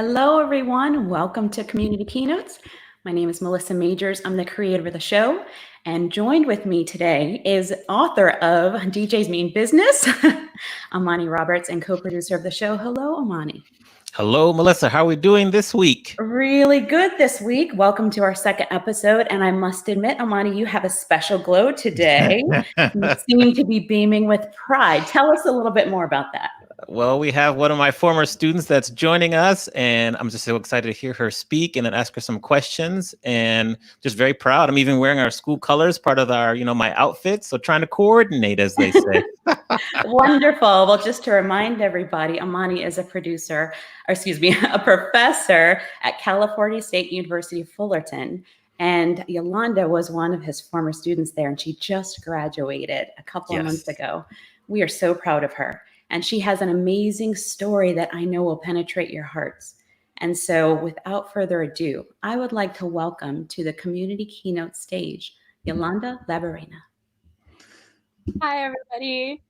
Hello, everyone. Welcome to Community Keynotes. My name is Melissa Majors. I'm the creator of the show. And joined with me today is author of DJ's Mean Business, Amani Roberts, and co-producer of the show. Hello, Amani. Hello, Melissa. How are we doing this week? Really good this week. Welcome to our second episode. And I must admit, Amani, you have a special glow today. You seem to be beaming with pride. Tell us a little bit more about that. Well, we have one of my former students that's joining us, and I'm just so excited to hear her speak and then ask her some questions, and just very proud. I'm even wearing our school colors, part of our, my outfit. So trying to coordinate, as they say. Wonderful. Well, just to remind everybody, Amani is a professor at California State University, Fullerton. And Yolanda was one of his former students there, and she just graduated a couple of months ago. We are so proud of her. And she has an amazing story that I know will penetrate your hearts. And so without further ado, I would like to welcome to the Community Keynote stage, Yolanda Lambarena. Hi, everybody.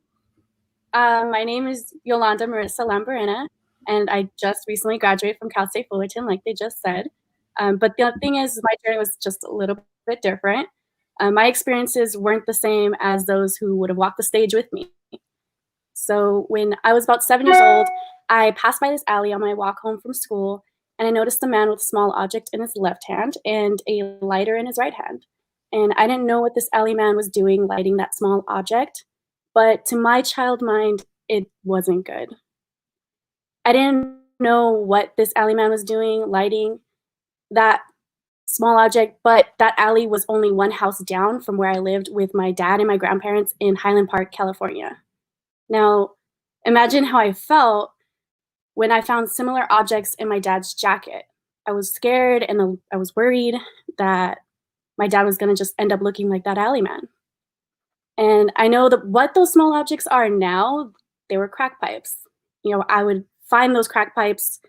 My name is Yolanda Marissa Lambarena, and I just recently graduated from Cal State Fullerton, like they just said. But the thing is, my journey was just a little bit different. My experiences weren't the same as those who would have walked the stage with me. So when I was about 7 years old, I passed by this alley on my walk home from school, and I noticed a man with a small object in his left hand and a lighter in his right hand. And I didn't know what this alley man was doing lighting that small object, but to my child mind, it wasn't good. I didn't know what this alley man was doing lighting that small object, but that alley was only one house down from where I lived with my dad and my grandparents in Highland Park, California. Now, imagine how I felt when I found similar objects in my dad's jacket. I was scared and I was worried that my dad was going to just end up looking like that alley man. And I know that what those small objects are now, they were crack pipes. I would find those crack pipes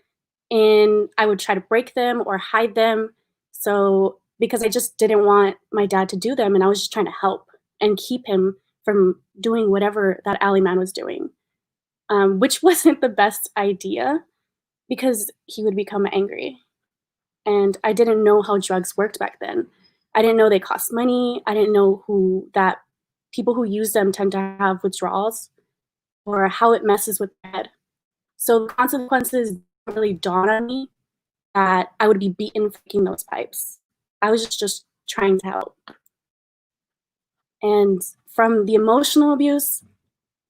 and I would try to break them or hide them. So, because I just didn't want my dad to do them, and I was just trying to help and keep him from doing whatever that alley man was doing, which wasn't the best idea because he would become angry. And I didn't know how drugs worked back then. I didn't know they cost money. I didn't know that people who use them tend to have withdrawals or how it messes with their head. So the consequences didn't really dawn on me that I would be beaten for taking those pipes. I was just trying to help. And from the emotional abuse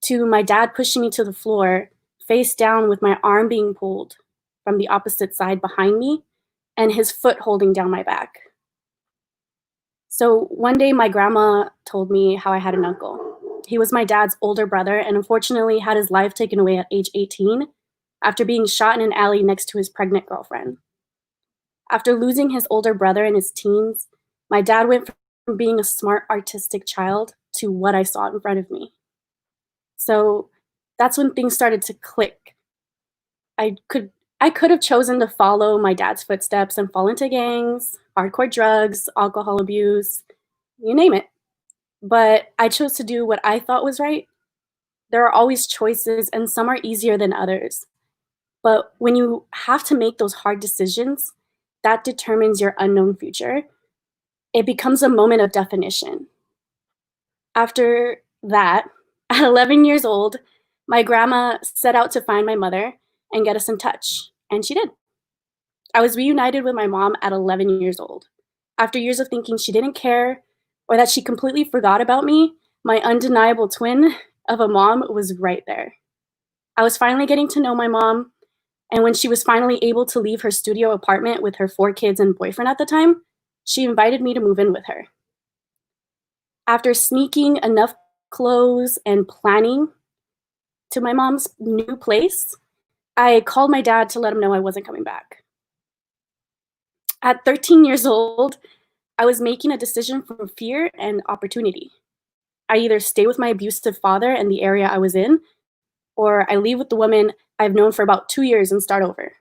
to my dad pushing me to the floor, face down with my arm being pulled from the opposite side behind me and his foot holding down my back. So one day my grandma told me how I had an uncle. He was my dad's older brother and unfortunately had his life taken away at age 18 after being shot in an alley next to his pregnant girlfriend. After losing his older brother in his teens, my dad went from being a smart, artistic child to what I saw in front of me. So that's when things started to click. I could have chosen to follow my dad's footsteps and fall into gangs, hardcore drugs, alcohol abuse, you name it. But I chose to do what I thought was right. There are always choices, and some are easier than others. But when you have to make those hard decisions, that determines your unknown future. It becomes a moment of definition. After that, at 11 years old, my grandma set out to find my mother and get us in touch, and she did. I was reunited with my mom at 11 years old. After years of thinking she didn't care or that she completely forgot about me, my undeniable twin of a mom was right there. I was finally getting to know my mom, and when she was finally able to leave her studio apartment with her 4 kids and boyfriend at the time, she invited me to move in with her. After sneaking enough clothes and planning to my mom's new place, I called my dad to let him know I wasn't coming back. At 13 years old, I was making a decision from fear and opportunity. I either stay with my abusive father in the area I was in, or I leave with the woman I've known for about 2 years and start over.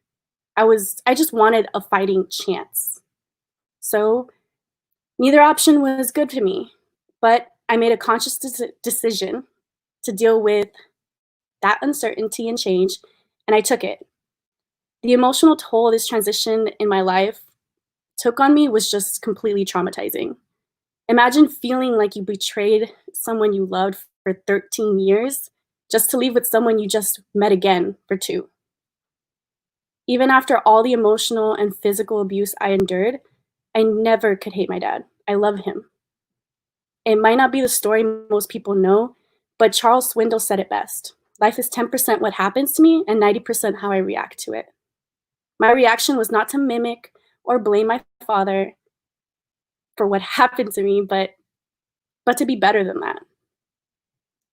I just wanted a fighting chance. So neither option was good to me, but I made a conscious decision to deal with that uncertainty and change, and I took it. The emotional toll this transition in my life took on me was just completely traumatizing. Imagine feeling like you betrayed someone you loved for 13 years just to leave with someone you just met again for 2. Even after all the emotional and physical abuse I endured, I never could hate my dad. I love him. It might not be the story most people know, but Charles Swindoll said it best. Life is 10% what happens to me and 90% how I react to it. My reaction was not to mimic or blame my father for what happened to me, but to be better than that.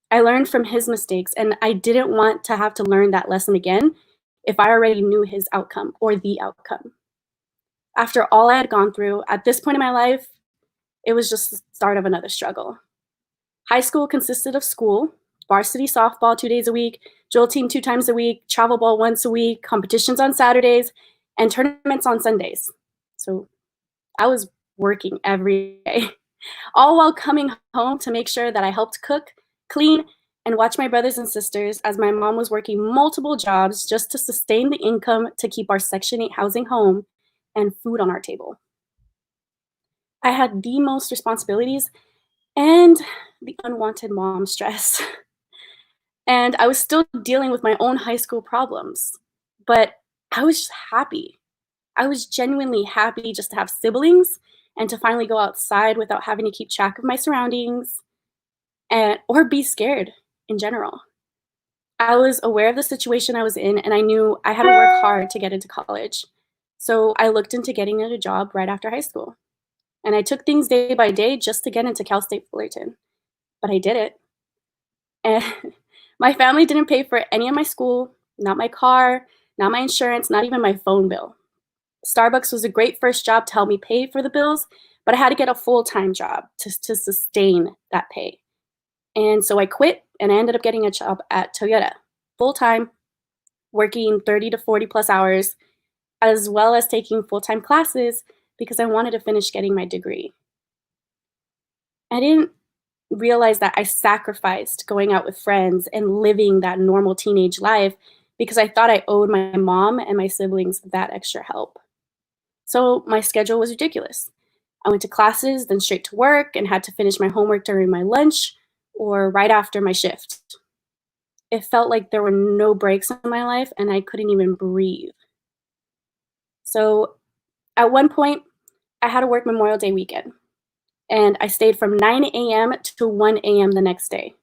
I learned from his mistakes, and I didn't want to have to learn that lesson again if I already knew his outcome or the outcome. After all I had gone through, at this point in my life, it was just the start of another struggle. High school consisted of school, varsity softball 2 days a week, drill team 2 times a week, travel ball once a week, competitions on Saturdays, and tournaments on Sundays. So I was working every day, all while coming home to make sure that I helped cook, clean, and watch my brothers and sisters as my mom was working multiple jobs just to sustain the income to keep our Section 8 housing home and food on our table. I had the most responsibilities and the unwanted mom stress. And I was still dealing with my own high school problems, but I was just happy. I was genuinely happy just to have siblings and to finally go outside without having to keep track of my surroundings and or be scared in general. I was aware of the situation I was in, and I knew I had to work hard to get into college. So I looked into getting a job right after high school. And I took things day by day just to get into Cal State Fullerton. But I did it. And my family didn't pay for any of my school, not my car, not my insurance, not even my phone bill. Starbucks was a great first job to help me pay for the bills, but I had to get a full-time job to sustain that pay. And so I quit, and I ended up getting a job at Toyota, full-time, working 30 to 40 plus hours, as well as taking full-time classes because I wanted to finish getting my degree. I didn't realize that I sacrificed going out with friends and living that normal teenage life because I thought I owed my mom and my siblings that extra help. So my schedule was ridiculous. I went to classes, then straight to work, and had to finish my homework during my lunch or right after my shift. It felt like there were no breaks in my life and I couldn't even breathe. So at one point, I had to work Memorial Day weekend, and I stayed from 9 a.m. to 1 a.m. the next day.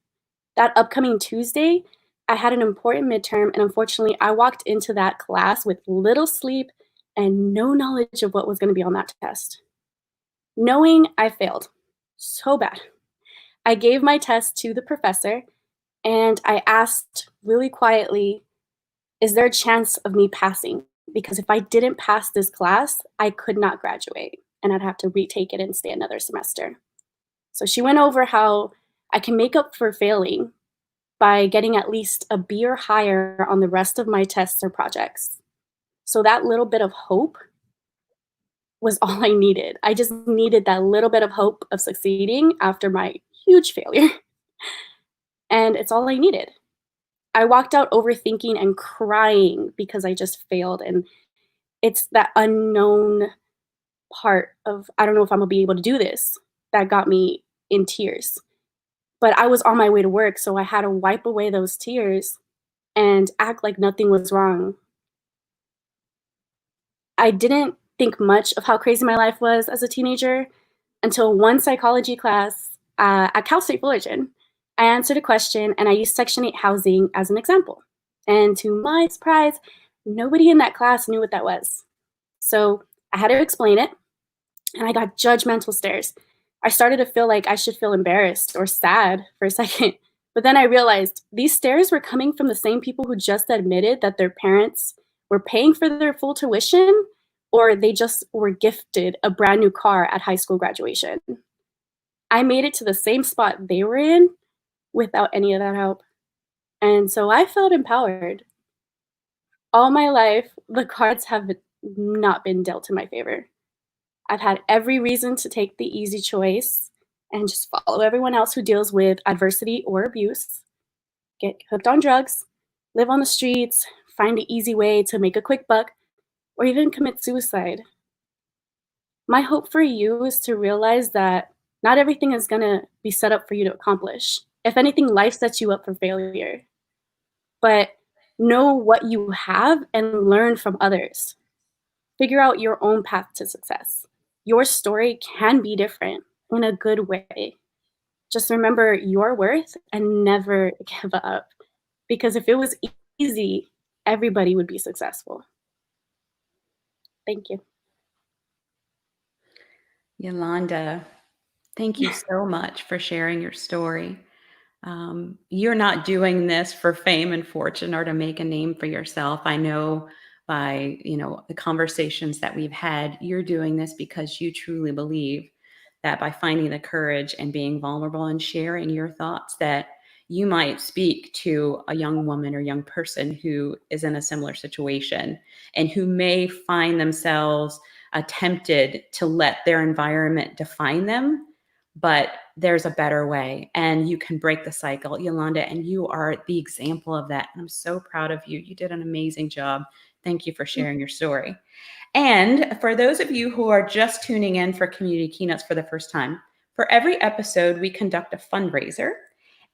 That upcoming Tuesday, I had an important midterm, and unfortunately, I walked into that class with little sleep and no knowledge of what was going to be on that test. Knowing I failed so bad, I gave my test to the professor, and I asked really quietly, is there a chance of me passing? Because if I didn't pass this class, I could not graduate, and I'd have to retake it and stay another semester. So she went over how I can make up for failing by getting at least a B or higher on the rest of my tests or projects. So that little bit of hope was all I needed. I just needed that little bit of hope of succeeding after my huge failure. And it's all I needed. I walked out overthinking and crying because I just failed. And it's that unknown part of, I don't know if I'm gonna be able to do this, that got me in tears. But I was on my way to work, so I had to wipe away those tears and act like nothing was wrong. I didn't think much of how crazy my life was as a teenager until one psychology class at Cal State Fullerton. I answered a question and I used Section 8 housing as an example. And to my surprise, nobody in that class knew what that was. So I had to explain it, and I got judgmental stares. I started to feel like I should feel embarrassed or sad for a second. But then I realized these stares were coming from the same people who just admitted that their parents were paying for their full tuition, or they just were gifted a brand new car at high school graduation. I made it to the same spot they were in without any of that help. And so I felt empowered. All my life, the cards have not been dealt in my favor. I've had every reason to take the easy choice and just follow everyone else who deals with adversity or abuse, get hooked on drugs, live on the streets, find an easy way to make a quick buck, or even commit suicide. My hope for you is to realize that not everything is going to be set up for you to accomplish. If anything, life sets you up for failure. But know what you have and learn from others. Figure out your own path to success. Your story can be different in a good way. Just remember your worth and never give up. Because if it was easy, everybody would be successful. Thank you. Yolanda, thank you so much for sharing your story. You're not doing this for fame and fortune or to make a name for yourself. I know by, the conversations that we've had, you're doing this because you truly believe that by finding the courage and being vulnerable and sharing your thoughts, that you might speak to a young woman or young person who is in a similar situation and who may find themselves tempted to let their environment define them, but there's a better way and you can break the cycle, Yolanda, and you are the example of that. And I'm so proud of you. You did an amazing job. Thank you for sharing your story. And for those of you who are just tuning in for Community Keynotes for the first time, for every episode, we conduct a fundraiser,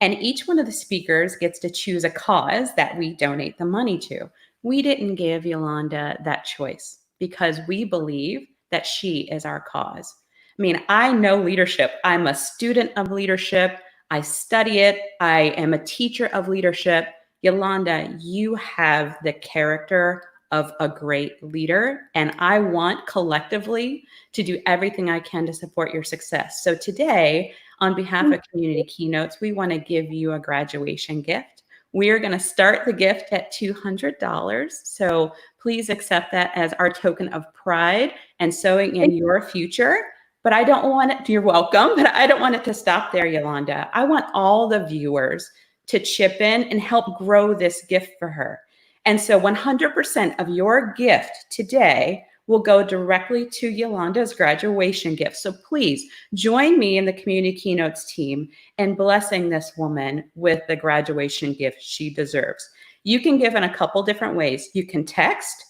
and each one of the speakers gets to choose a cause that we donate the money to. We didn't give Yolanda that choice because we believe that she is our cause. I mean, I know leadership. I'm a student of leadership. I study it. I am a teacher of leadership. Yolanda, you have the character of a great leader, and I want collectively to do everything I can to support your success. So today, on behalf of Community Keynotes, we want to give you a graduation gift. We are going to start the gift at $200. So please accept that as our token of pride and sowing in your future. But I don't want it, you're welcome, but I don't want it to stop there, Yolanda. I want all the viewers to chip in and help grow this gift for her. And so 100% of your gift today will go directly to Yolanda's graduation gift. So please join me in the Community Keynotes team in blessing this woman with the graduation gift she deserves. You can give in a couple different ways. You can text,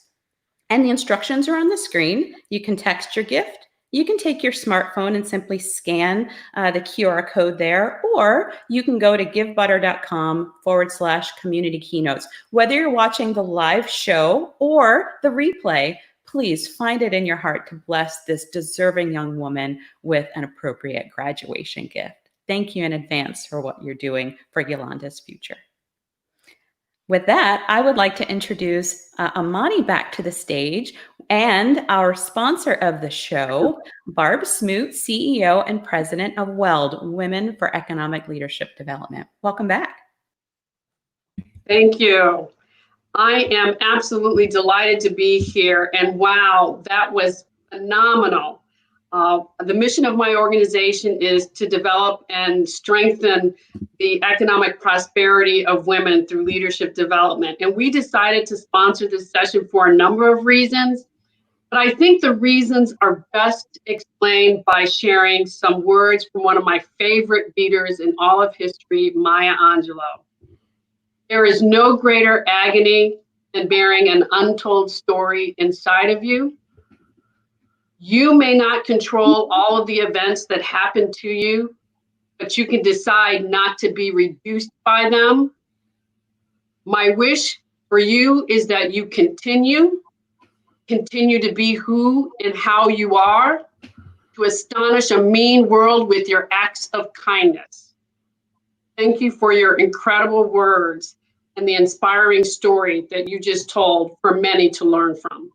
and the instructions are on the screen. You can text your gift. You can take your smartphone and simply scan the QR code there, or you can go to givebutter.com/community keynotes. Whether you're watching the live show or the replay, please find it in your heart to bless this deserving young woman with an appropriate graduation gift. Thank you in advance for what you're doing for Yolanda's future. With that, I would like to introduce Amani back to the stage and our sponsor of the show, Barb Smoot, CEO and President of WELD, Women for Economic Leadership Development. Welcome back. Thank you. I am absolutely delighted to be here. And wow, that was phenomenal. The mission of my organization is to develop and strengthen the economic prosperity of women through leadership development. And we decided to sponsor this session for a number of reasons. But I think the reasons are best explained by sharing some words from one of my favorite leaders in all of history, Maya Angelou. There is no greater agony than bearing an untold story inside of you. You may not control all of the events that happen to you, but you can decide not to be reduced by them. My wish for you is that you continue to be who and how you are, to astonish a mean world with your acts of kindness. Thank you for your incredible words and the inspiring story that you just told for many to learn from.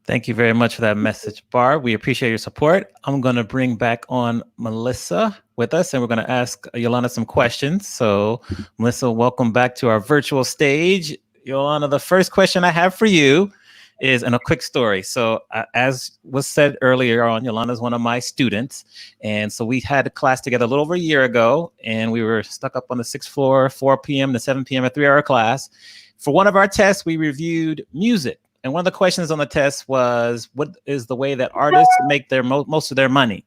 Thank you very much for that message, Barb. We appreciate your support. I'm going to bring back on Melissa with us, and we're going to ask Yolanda some questions. So, Melissa, welcome back to our virtual stage. Yolanda, the first question I have for you is in a quick story. So as was said earlier on, Yolanda is one of my students. And so we had a class together a little over a year ago, and we were stuck up on the 6th floor, 4 p.m. to 7 p.m. a 3-hour class. For one of our tests, we reviewed music. And one of the questions on the test was, what is the way that artists make their most of their money?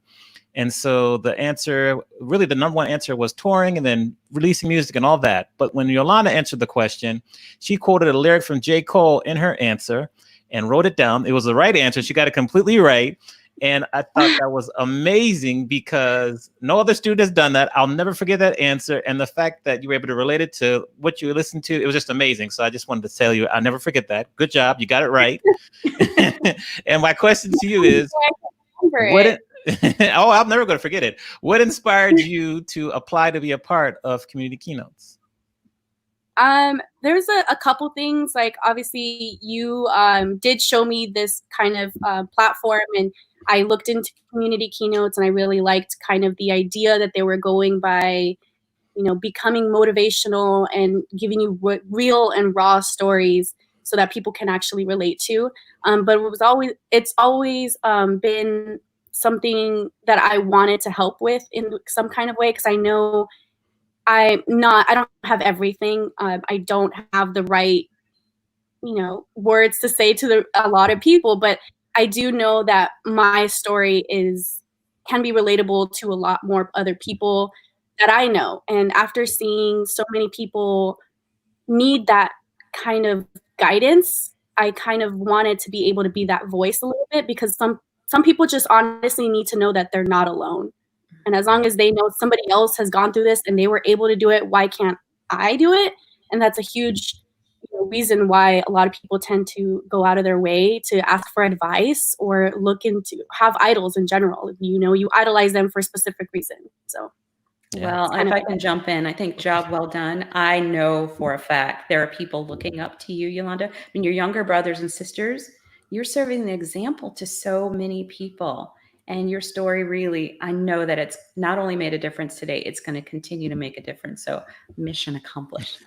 And so the answer, really the number one answer was touring and then releasing music and all that. But when Yolanda answered the question, she quoted a lyric from J. Cole in her answer and wrote it down. It was the right answer. She got it completely right. And I thought that was amazing because no other student has done that. I'll never forget that answer. And the fact that you were able to relate it to what you listened to, it was just amazing. So I just wanted to tell you, I'll never forget that. Good job. You got it right. And my question to you is, oh, I'm never going to forget it. What inspired you to apply to be a part of Community Keynotes? There's a couple things. Like, obviously, you did show me this kind of platform, and I looked into Community Keynotes, and I really liked kind of the idea that they were going by, you know, becoming motivational and giving you real and raw stories so that people can actually relate to. But it's always been something that I wanted to help with in some kind of way, because I know I don't have everything. I don't have the right, you know, words to say to a lot of people, but I do know that my story can be relatable to a lot more other people that I know. And after seeing so many people need that kind of guidance, I kind of wanted to be able to be that voice a little bit, because some people just honestly need to know that they're not alone. And as long as they know somebody else has gone through this and they were able to do it, why can't I do it? And that's a huge, you know, reason why a lot of people tend to go out of their way to ask for advice or have idols in general. You know, you idolize them for a specific reason. So. Well, if I can jump in, I think job well done. I know for a fact there are people looking up to you, Yolanda. I mean, your younger brothers and sisters, you're serving an example to so many people. And your story really, I know that it's not only made a difference today, it's going to continue to make a difference. So mission accomplished.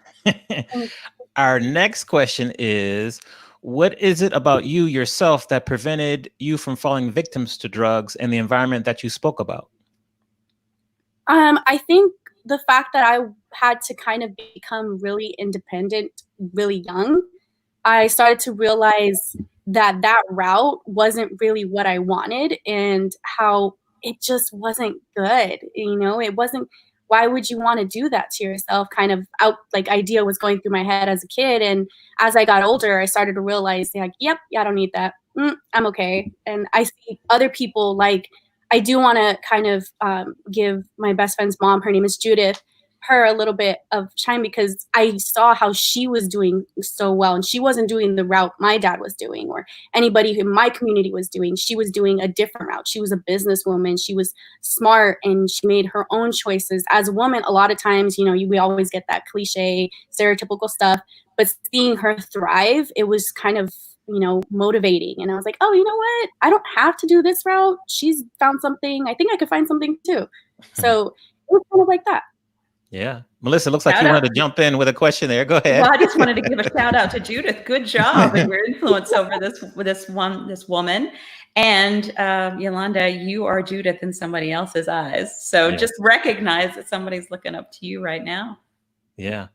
Our next question is, what is it about you yourself that prevented you from falling victims to drugs and the environment that you spoke about? I think the fact that I had to kind of become really independent really young, I started to realize that route wasn't really what I wanted, and how it just wasn't good. You know, it wasn't, why would you want to do that to yourself? Kind of idea was going through my head as a kid. And as I got older, I started to realize, like, yep, yeah, I don't need that. I'm okay. And I see other people, like, I do want to kind of give my best friend's mom, her name is Judith, her a little bit of shine, because I saw how she was doing so well, and she wasn't doing the route my dad was doing or anybody in my community was doing. She was doing a different route. She was a businesswoman. She was smart, and she made her own choices. As a woman, a lot of times, you know, we always get that cliche, stereotypical stuff, but seeing her thrive, it was kind of, you know, motivating. And I was like, oh, you know what? I don't have to do this route. She's found something. I think I could find something too. So it was kind of like that. Yeah. Melissa, looks like you wanted to jump in with a question there. Go ahead. Well, I just wanted to give a shout out to Judith. Good job and your influence over this woman. And Yolanda, you are Judith in somebody else's eyes. So just recognize that somebody's looking up to you right now. Yeah.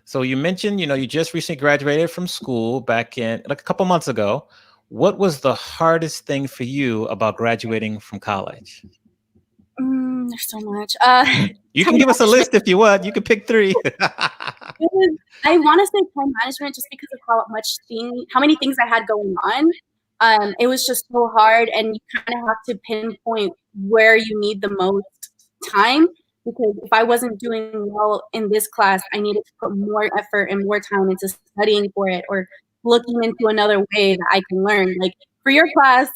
So you mentioned, you know, you just recently graduated from school back in like a couple months ago. What was the hardest thing for you about graduating from college? There's so much. You can give us a list if you want. You can pick 3. I want to say time management, just because of how many things I had going on. It was just so hard, and you kind of have to pinpoint where you need the most time. Because if I wasn't doing well in this class, I needed to put more effort and more time into studying for it, or looking into another way that I can learn. Like for your class,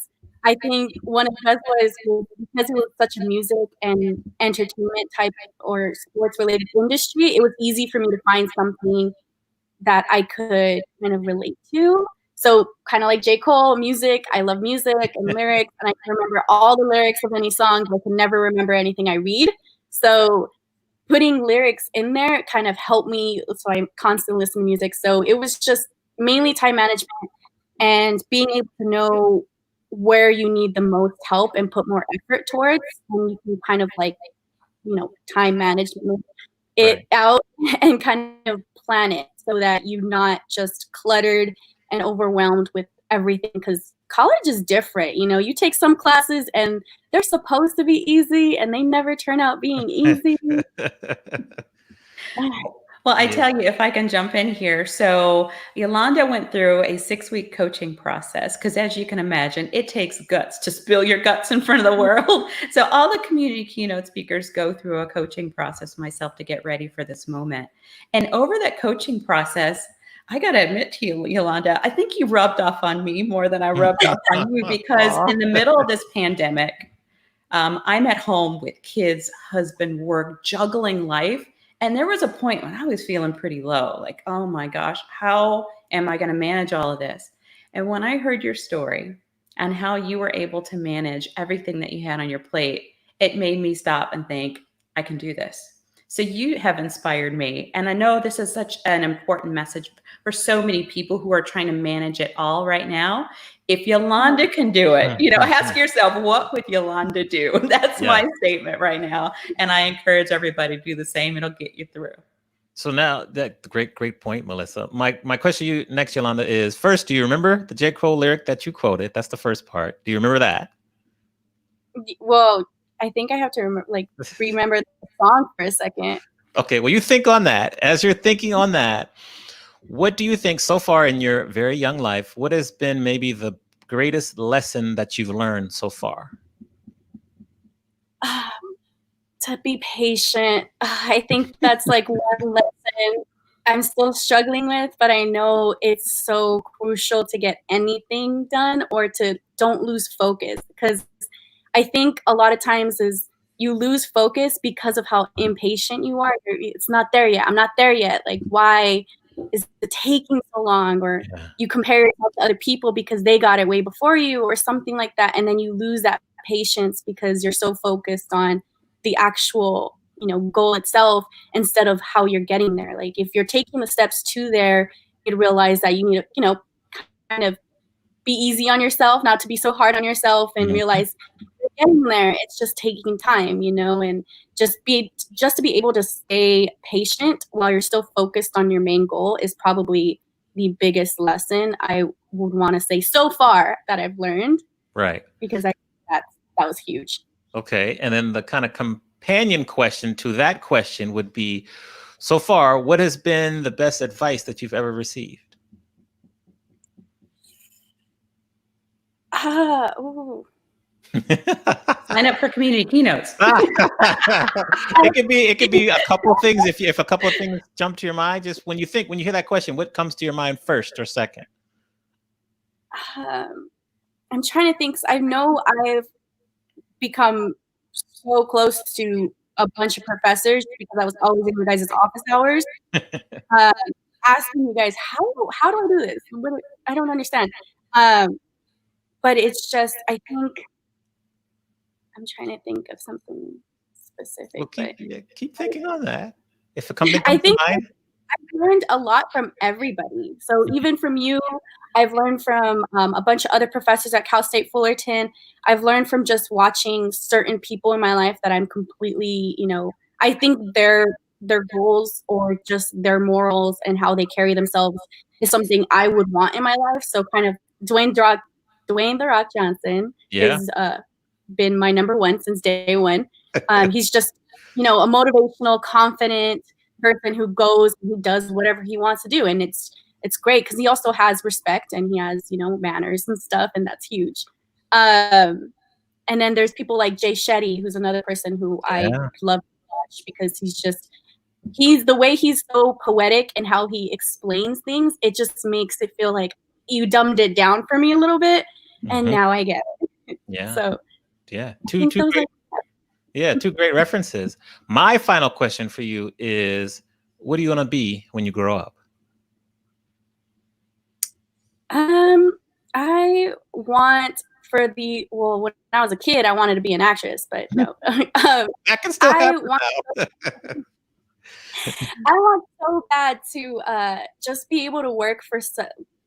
I think one of the best ways was, because it was such a music and entertainment type or sports related industry, it was easy for me to find something that I could kind of relate to. So kind of like J. Cole, music, I love music and lyrics, and I can remember all the lyrics of any song, but I can never remember anything I read. So putting lyrics in there kind of helped me. So I constantly listen to music. So it was just mainly time management and being able to know where you need the most help and put more effort towards. And you can kind of like, you know, time management it out and kind of plan it so that you're not just cluttered and overwhelmed with everything, because college is different. You know, you take some classes and they're supposed to be easy and they never turn out being easy. Well, I tell you, if I can jump in here. So Yolanda went through a 6-week coaching process because, as you can imagine, it takes guts to spill your guts in front of the world. So all the community keynote speakers go through a coaching process myself to get ready for this moment. And over that coaching process, I got to admit to you, Yolanda, I think you rubbed off on me more than I rubbed off on you, because in the middle of this pandemic, I'm at home with kids, husband, work, juggling life. And there was a point when I was feeling pretty low, like, oh my gosh, how am I going to manage all of this? And when I heard your story and how you were able to manage everything that you had on your plate, it made me stop and think, I can do this. So you have inspired me. And I know this is such an important message for so many people who are trying to manage it all right now. If Yolanda can do it, ask yourself, what would Yolanda do? That's my statement right now. And I encourage everybody to do the same. It'll get you through. So now, that great point, Melissa. My question to you next, Yolanda, is, first, do you remember the J. Cole lyric that you quoted? That's the first part. Do you remember that? Well, I think I have to remember the song for a second. Okay, well, you think on that. As you're thinking on that, what do you think so far in your very young life, what has been maybe the greatest lesson that you've learned so far? To be patient. I think that's like one lesson I'm still struggling with, but I know it's so crucial to get anything done, or to don't lose focus, because I think a lot of times is you lose focus because of how impatient you are. It's not there yet. I'm not there yet. Like, why is it taking so long? Or you compare yourself to other people because they got it way before you, or something like that. And then you lose that patience because you're so focused on the actual, goal itself, instead of how you're getting there. Like, if you're taking the steps to there, you'd realize that you need to, kind of be easy on yourself, not to be so hard on yourself, and realize you're getting there. It's just taking time, and just to be able to stay patient while you're still focused on your main goal is probably the biggest lesson I would want to say so far that I've learned. Right. Because I think that was huge. Okay. And then the kind of companion question to that question would be, so far, what has been the best advice that you've ever received? Sign up for community keynotes. It could be a couple things. If a couple of things jump to your mind, just when you hear that question, what comes to your mind first or second? I'm trying to think. I know I've become so close to a bunch of professors because I was always in your guys' office hours, asking you guys, how do I do this? I don't understand. But it's just, I think, I'm trying to think of something specific. Well, keep thinking on that. If it comes to mind. I've learned a lot from everybody. So even from you, I've learned from a bunch of other professors at Cal State Fullerton. I've learned from just watching certain people in my life that I'm completely, I think their goals or just their morals and how they carry themselves is something I would want in my life. So kind of Dwayne The Rock Johnson has been my number one since day one. He's just, a motivational, confident person who goes and who does whatever he wants to do. And it's great because he also has respect and he has, manners and stuff. And that's huge. And then there's people like Jay Shetty, who's another person who I love to watch because he's the way he's so poetic and how he explains things. It just makes it feel like you dumbed it down for me a little bit. And now I get it. Yeah. So two great. Two great references. My final question for you is, what are you going to be when you grow up? I want when I was a kid, I wanted to be an actress, but no. That can still happen now. I want so bad to just be able to work for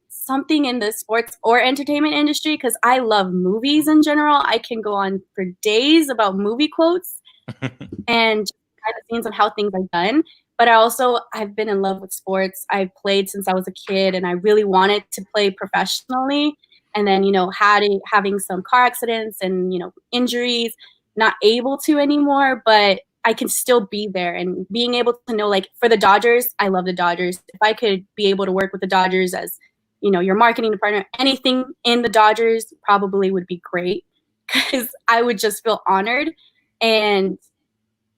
something in the sports or entertainment industry, because I love movies in general. I can go on for days about movie quotes and behind the scenes of how things are done. But I've been in love with sports. I played since I was a kid and I really wanted to play professionally. and then, having some car accidents and, injuries, not able to anymore, but I can still be there, and being able to know, like, for the Dodgers, I love the Dodgers. If I could be able to work with the Dodgers as, your marketing department, anything in the Dodgers probably would be great, because I would just feel honored, and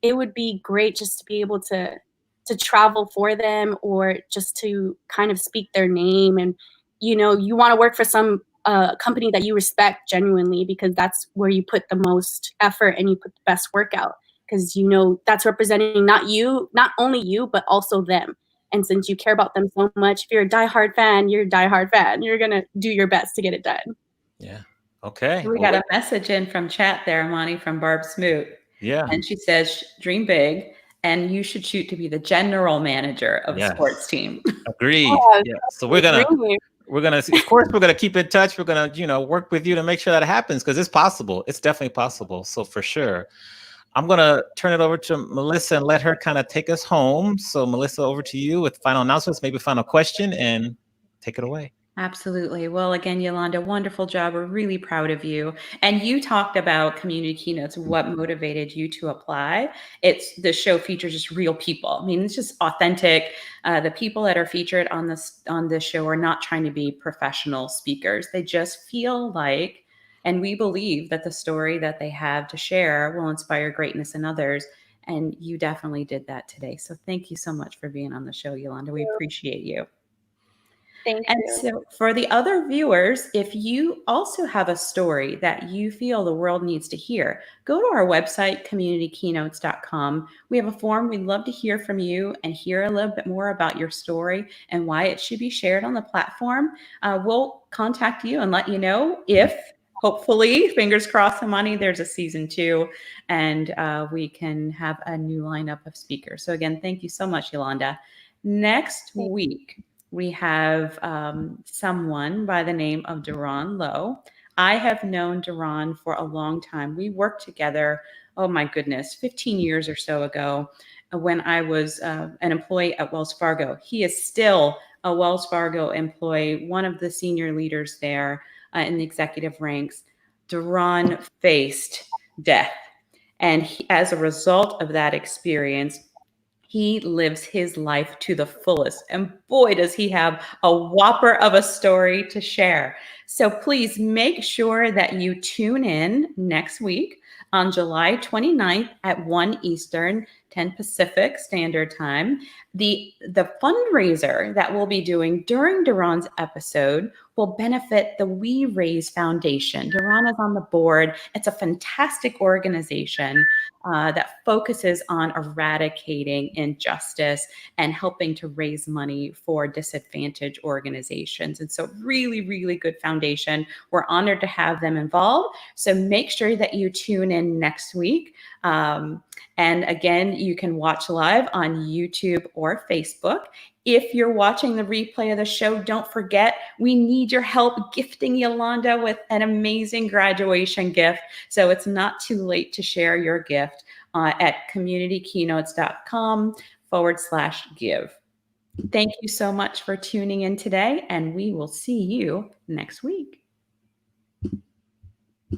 it would be great just to be able to travel for them, or just to kind of speak their name. And you want to work for some company that you respect genuinely, because that's where you put the most effort and you put the best work out, because that's representing not only you, but also them. And since you care about them so much, if you're a diehard fan, you're a diehard fan. You're gonna do your best to get it done. Yeah. Okay. We got a message in from chat there, Amani, from Barb Smoot. Yeah. And she says, dream big, and you should shoot to be the general manager of a sports team. Agreed. Yeah. So we're gonna, of course, we're gonna keep in touch. We're gonna, work with you to make sure that happens, because it's possible. It's definitely possible. So for sure. I'm gonna turn it over to Melissa and let her kind of take us home. So Melissa, over to you with final announcements, maybe final question, and take it away. Absolutely. Well, again, Yolanda, wonderful job. We're really proud of you. And you talked about community keynotes, what motivated you to apply. The show features just real people. I mean, it's just authentic. The people that are featured on this show are not trying to be professional speakers. They just feel like, and we believe that the story that they have to share will inspire greatness in others. And you definitely did that today. So thank you so much for being on the show, Yolanda. We appreciate you. Thank and you. So for the other viewers, if you also have a story that you feel the world needs to hear, go to our website, communitykeynotes.com. We have a form. We'd love to hear from you and hear a little bit more about your story and why it should be shared on the platform. We'll contact you and let you know if, hopefully, fingers crossed, Amani, there's a season 2, and we can have a new lineup of speakers. So again, thank you so much, Yolanda. Next week, we have someone by the name of Duran Lowe. I have known Duran for a long time. We worked together, oh my goodness, 15 years or so ago when I was an employee at Wells Fargo. He is still a Wells Fargo employee, one of the senior leaders there in the executive ranks. Duran faced death. And as a result of that experience, he lives his life to the fullest. And boy, does he have a whopper of a story to share. So please make sure that you tune in next week on July 29th at 1 Eastern, 10 Pacific Standard Time. The fundraiser that we'll be doing during Duran's episode will benefit the We Raise Foundation. Duran is on the board. It's a fantastic organization that focuses on eradicating injustice and helping to raise money for disadvantaged organizations. And so really, really good foundation. We're honored to have them involved. So make sure that you tune in next week. And again, you can watch live on YouTube or Facebook. If you're watching the replay of the show, don't forget, we need your help gifting Yolanda with an amazing graduation gift. So it's not too late to share your gift at communitykeynotes.com/give. Thank you so much for tuning in today, and we will see you next week.